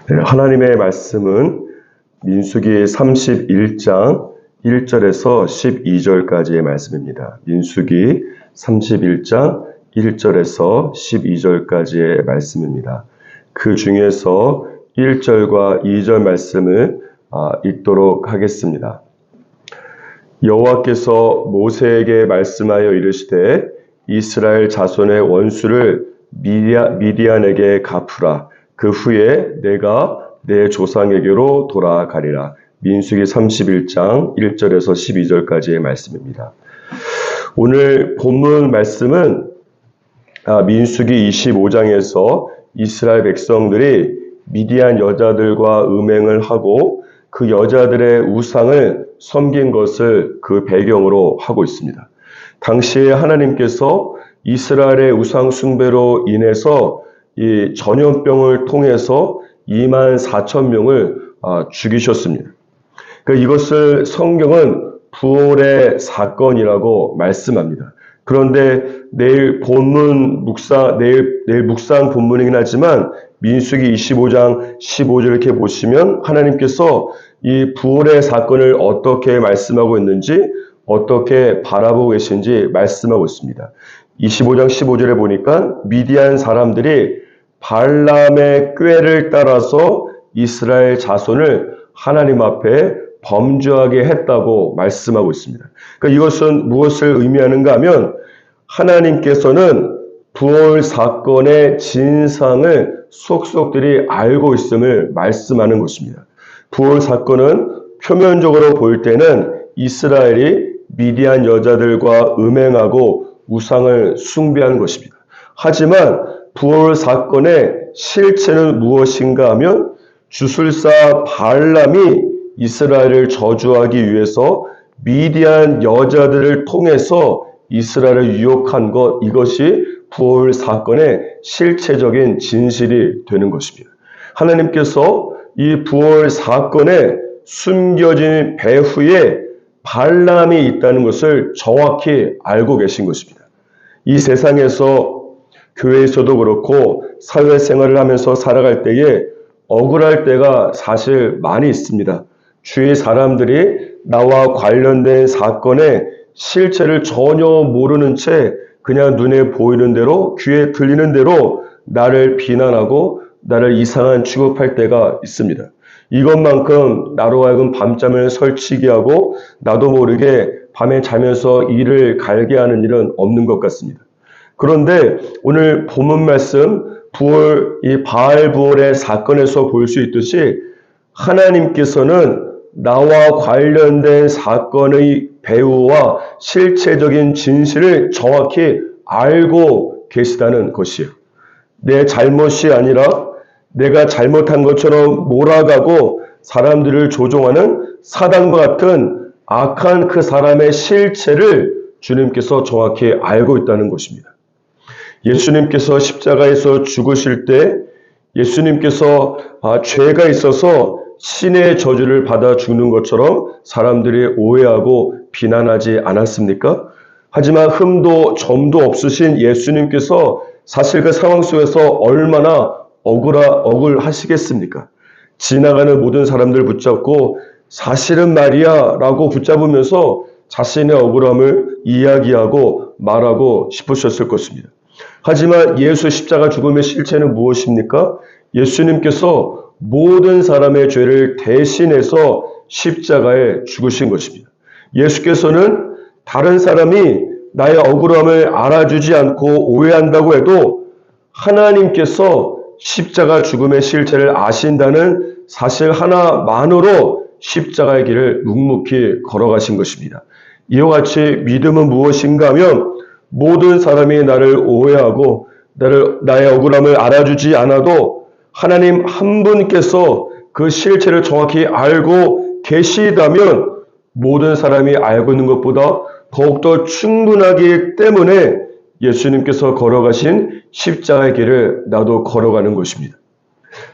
네, 하나님의 말씀은 민수기 31장 1절에서 12절까지의 말씀입니다. 민수기 31장 1절에서 12절까지의 말씀입니다. 그 중에서 1절과 2절 말씀을 읽도록 하겠습니다. 여호와께서 모세에게 말씀하여 이르시되 이스라엘 자손의 원수를 미디안에게 갚으라. 그 후에 내가 내 조상에게로 돌아가리라. 민수기 31장 1절에서 12절까지의 말씀입니다. 오늘 본문 말씀은 민수기 25장에서 이스라엘 백성들이 미디안 여자들과 음행을 하고 그 여자들의 우상을 섬긴 것을 그 배경으로 하고 있습니다. 당시에 하나님께서 이스라엘의 우상 숭배로 인해서 이 전염병을 통해서 24,000명을 죽이셨습니다. 이것을 성경은 부활의 사건이라고 말씀합니다. 그런데 내일 묵상 본문이긴 하지만 민수기 25장 15절 이렇게 보시면 하나님께서 이 부활의 사건을 어떻게 말씀하고 있는지, 어떻게 바라보고 계신지 말씀하고 있습니다. 25장 15절에 보니까 미디안 사람들이 발람의 꾀를 따라서 이스라엘 자손을 하나님 앞에 범죄하게 했다고 말씀하고 있습니다. 그러니까 이것은 무엇을 의미하는가 하면 하나님께서는 부활 사건의 진상을 속속들이 알고 있음을 말씀하는 것입니다. 부활 사건은 표면적으로 볼 때는 이스라엘이 미디안 여자들과 음행하고 우상을 숭배한 것입니다. 하지만 부활 사건의 실체는 무엇인가 하면 주술사 발람이 이스라엘을 저주하기 위해서 미디안 여자들을 통해서 이스라엘을 유혹한 것, 이것이 부활 사건의 실체적인 진실이 되는 것입니다. 하나님께서 이 부활 사건에 숨겨진 배후에 발람이 있다는 것을 정확히 알고 계신 것입니다. 이 세상에서 교회에서도 그렇고 사회생활을 하면서 살아갈 때에 억울할 때가 사실 많이 있습니다. 주위 사람들이 나와 관련된 사건의 실체를 전혀 모르는 채 그냥 눈에 보이는 대로, 귀에 들리는 대로 나를 비난하고 나를 이상한 취급할 때가 있습니다. 이것만큼 나로 하여금 밤잠을 설치게 하고 나도 모르게 밤에 자면서 이를 갈게 하는 일은 없는 것 같습니다. 그런데 오늘 본문 말씀 이 바알 부활의 사건에서 볼 수 있듯이 하나님께서는 나와 관련된 사건의 배후와 실체적인 진실을 정확히 알고 계시다는 것이에요. 내 잘못이 아니라 내가 잘못한 것처럼 몰아가고 사람들을 조종하는 사단과 같은 악한 그 사람의 실체를 주님께서 정확히 알고 있다는 것입니다. 예수님께서 십자가에서 죽으실 때 예수님께서 죄가 있어서 신의 저주를 받아 죽는 것처럼 사람들이 오해하고 비난하지 않았습니까? 하지만 흠도 점도 없으신 예수님께서 사실 그 상황 속에서 얼마나 억울하시겠습니까? 지나가는 모든 사람들 붙잡고 사실은 말이야 라고 붙잡으면서 자신의 억울함을 이야기하고 말하고 싶으셨을 것입니다. 하지만 예수 십자가 죽음의 실체는 무엇입니까? 예수님께서 모든 사람의 죄를 대신해서 십자가에 죽으신 것입니다. 예수께서는 다른 사람이 나의 억울함을 알아주지 않고 오해한다고 해도 하나님께서 십자가 죽음의 실체를 아신다는 사실 하나만으로 십자가의 길을 묵묵히 걸어가신 것입니다. 이와 같이 믿음은 무엇인가 하면 모든 사람이 나를 오해하고 나의 억울함을 알아주지 않아도 하나님 한 분께서 그 실체를 정확히 알고 계시다면 모든 사람이 알고 있는 것보다 더욱더 충분하기 때문에 예수님께서 걸어가신 십자가의 길을 나도 걸어가는 것입니다.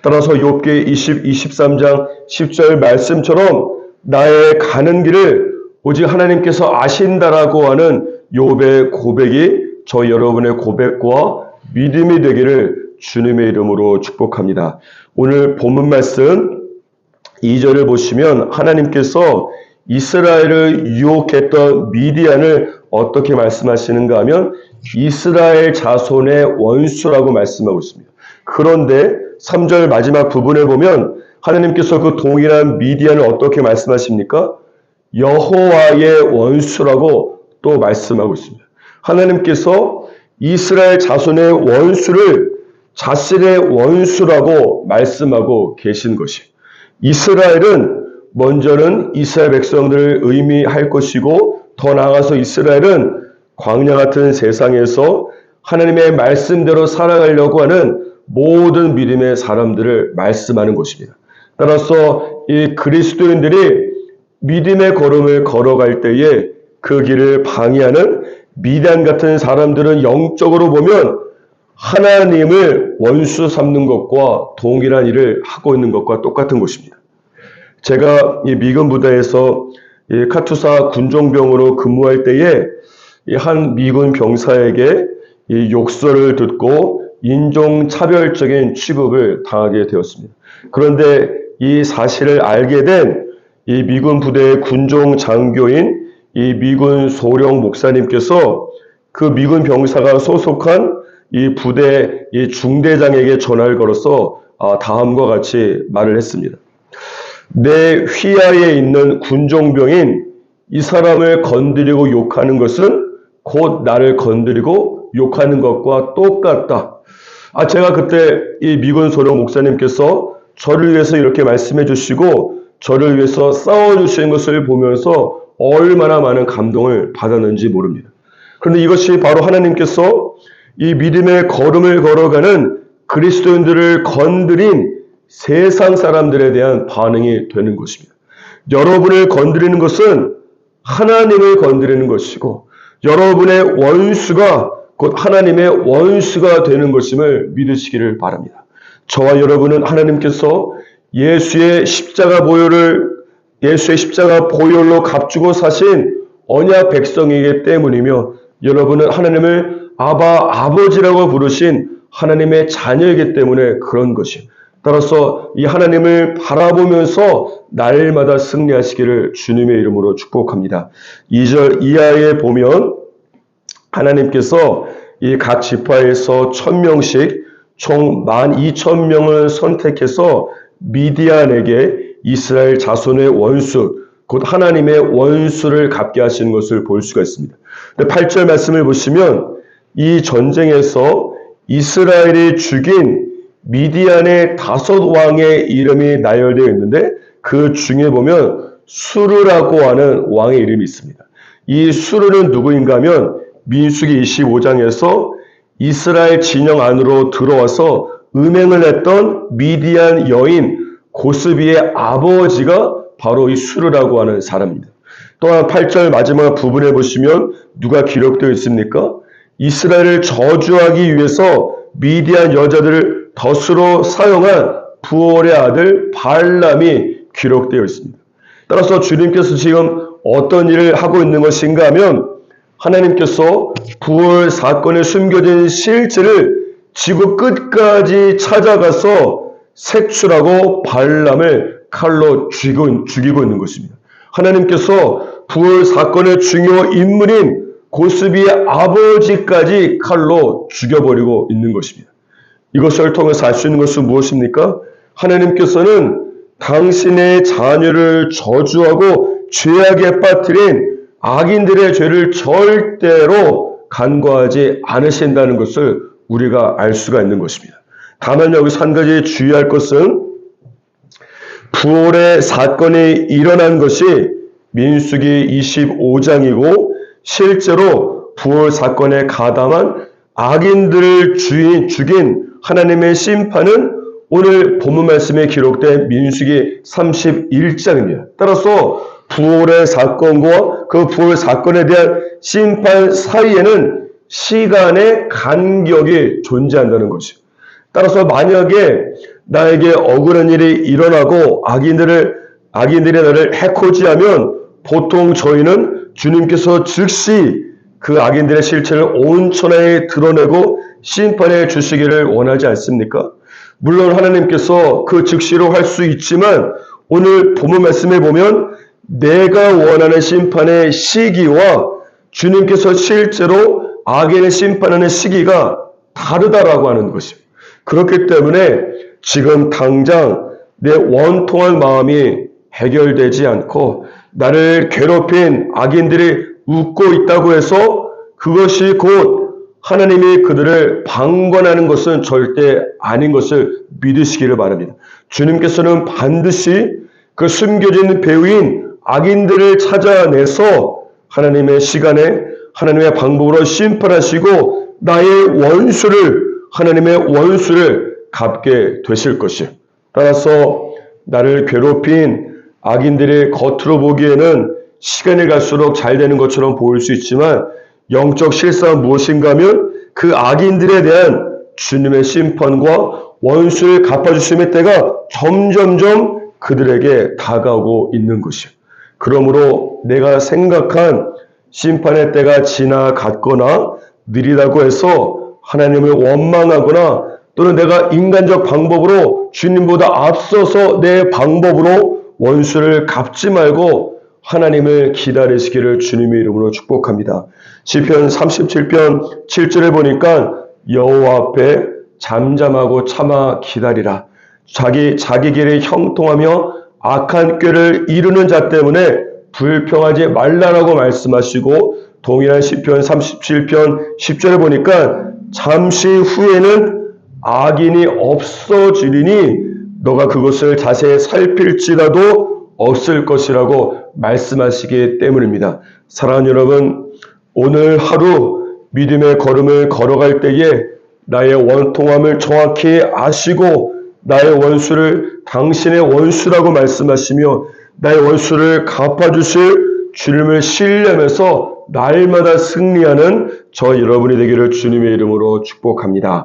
따라서 욥기 23장 10절 말씀처럼 나의 가는 길을 오직 하나님께서 아신다라고 하는 욥의 고백이 저희 여러분의 고백과 믿음이 되기를 주님의 이름으로 축복합니다. 오늘 본문 말씀 2절을 보시면 하나님께서 이스라엘을 유혹했던 미디안을 어떻게 말씀하시는가 하면 이스라엘 자손의 원수라고 말씀하고 있습니다. 그런데 3절 마지막 부분에 보면 하나님께서 그 동일한 미디안을 어떻게 말씀하십니까? 여호와의 원수라고 또 말씀하고 있습니다. 하나님께서 이스라엘 자손의 원수를 자신의 원수라고 말씀하고 계신 것이, 이스라엘은 먼저는 이스라엘 백성들을 의미할 것이고, 더 나아가서 이스라엘은 광야 같은 세상에서 하나님의 말씀대로 살아가려고 하는 모든 믿음의 사람들을 말씀하는 것입니다. 따라서 이 그리스도인들이 믿음의 걸음을 걸어갈 때에 그 길을 방해하는 미디안 같은 사람들은 영적으로 보면 하나님을 원수 삼는 것과 동일한 일을 하고 있는 것과 똑같은 것입니다. 제가 이 미군 부대에서 이 카투사 군종병으로 근무할 때에 한 미군 병사에게 이 욕설을 듣고 인종차별적인 취급을 당하게 되었습니다. 그런데 이 사실을 알게 된 이 미군 부대의 군종 장교인 이 미군 소령 목사님께서 그 미군 병사가 소속한 이 부대 이 중대장에게 전화를 걸어서 다음과 같이 말을 했습니다. 내 휘하에 있는 군종병인 이 사람을 건드리고 욕하는 것은 곧 나를 건드리고 욕하는 것과 똑같다. 제가 그때 이 미군 소령 목사님께서 저를 위해서 이렇게 말씀해 주시고 저를 위해서 싸워주시는 것을 보면서 얼마나 많은 감동을 받았는지 모릅니다. 그런데 이것이 바로 하나님께서 이 믿음의 걸음을 걸어가는 그리스도인들을 건드린 세상 사람들에 대한 반응이 되는 것입니다. 여러분을 건드리는 것은 하나님을 건드리는 것이고, 여러분의 원수가 곧 하나님의 원수가 되는 것임을 믿으시기를 바랍니다. 저와 여러분은 하나님께서 예수의 십자가 보혈로 값주고 사신 언약 백성이기 때문이며, 여러분은 하나님을 아버지라고 부르신 하나님의 자녀이기 때문에 그런 것이에요. 따라서 이 하나님을 바라보면서 날마다 승리하시기를 주님의 이름으로 축복합니다. 2절 이하에 보면 하나님께서 이 각 지파에서 1000명씩 총 12,000명을 선택해서 미디안에게 이스라엘 자손의 원수, 곧 하나님의 원수를 갚게 하시는 것을 볼 수가 있습니다. 8절 말씀을 보시면 이 전쟁에서 이스라엘이 죽인 미디안의 5왕의 이름이 나열되어 있는데, 그 중에 보면 수르라고 하는 왕의 이름이 있습니다. 이 수르는 누구인가 하면 민수기 25장에서 이스라엘 진영 안으로 들어와서 음행을 했던 미디안 여인 고스비의 아버지가 바로 이 수르라고 하는 사람입니다. 또한 8절 마지막 부분에 보시면 누가 기록되어 있습니까? 이스라엘을 저주하기 위해서 미디안 여자들을 덫으로 사용한 부올의 아들 발람이 기록되어 있습니다. 따라서 주님께서 지금 어떤 일을 하고 있는 것인가 하면 하나님께서 부올 사건에 숨겨진 실체를 지구 끝까지 찾아가서 색출하고 발람을 칼로 죽이고 있는 것입니다. 하나님께서 부올 사건의 중요 인물인 고스비의 아버지까지 칼로 죽여버리고 있는 것입니다. 이것을 통해서 알 수 있는 것은 무엇입니까? 하나님께서는 당신의 자녀를 저주하고 죄악에 빠뜨린 악인들의 죄를 절대로 간과하지 않으신다는 것을 우리가 알 수가 있는 것입니다. 다만 여기서 한 가지 주의할 것은 부올의 사건이 일어난 것이 민수기 25장이고 실제로 부올 사건에 가담한 악인들을 죽인 하나님의 심판은 오늘 본문 말씀에 기록된 민수기 31장입니다. 따라서 부올의 사건과 그 부올 사건에 대한 심판 사이에는 시간의 간격이 존재한다는 것이죠. 따라서 만약에 나에게 억울한 일이 일어나고 악인들이 나를 해코지하면 보통 저희는 주님께서 즉시 그 악인들의 실체를 온 천하에 드러내고 심판해 주시기를 원하지 않습니까? 물론 하나님께서 그 즉시로 할 수 있지만 오늘 본문 말씀에 보면 내가 원하는 심판의 시기와 주님께서 실제로 악인을 심판하는 시기가 다르다라고 하는 것입니다. 그렇기 때문에 지금 당장 내 원통한 마음이 해결되지 않고 나를 괴롭힌 악인들이 웃고 있다고 해서 그것이 곧 하나님이 그들을 방관하는 것은 절대 아닌 것을 믿으시기를 바랍니다. 주님께서는 반드시 그 숨겨진 배후인 악인들을 찾아내서 하나님의 시간에 하나님의 방법으로 심판하시고 나의 원수를 하나님의 원수를 갚게 되실 것이요. 따라서 나를 괴롭힌 악인들의 겉으로 보기에는 시간이 갈수록 잘 되는 것처럼 보일 수 있지만 영적 실상은 무엇인가 하면 그 악인들에 대한 주님의 심판과 원수를 갚아주심의 때가 점점점 그들에게 다가오고 있는 것이요. 그러므로 내가 생각한 심판의 때가 지나갔거나 느리다고 해서 하나님을 원망하거나 또는 내가 인간적 방법으로 주님보다 앞서서 내 방법으로 원수를 갚지 말고 하나님을 기다리시기를 주님의 이름으로 축복합니다. 시편 37편 7절에 보니까 여호와 앞에 잠잠하고 참아 기다리라. 자기 길을 형통하며 악한 꾀를 이루는 자 때문에 불평하지 말라라고 말씀하시고 동일한 시편 37편 10절에 보니까 잠시 후에는 악인이 없어지리니 너가 그것을 자세히 살필지라도 없을 것이라고 말씀하시기 때문입니다. 사랑하는 여러분, 오늘 하루 믿음의 걸음을 걸어갈 때에 나의 원통함을 정확히 아시고 나의 원수를 당신의 원수라고 말씀하시며 나의 원수를 갚아주실 주님을 신뢰하면서 날마다 승리하는 저 여러분이 되기를 주님의 이름으로 축복합니다.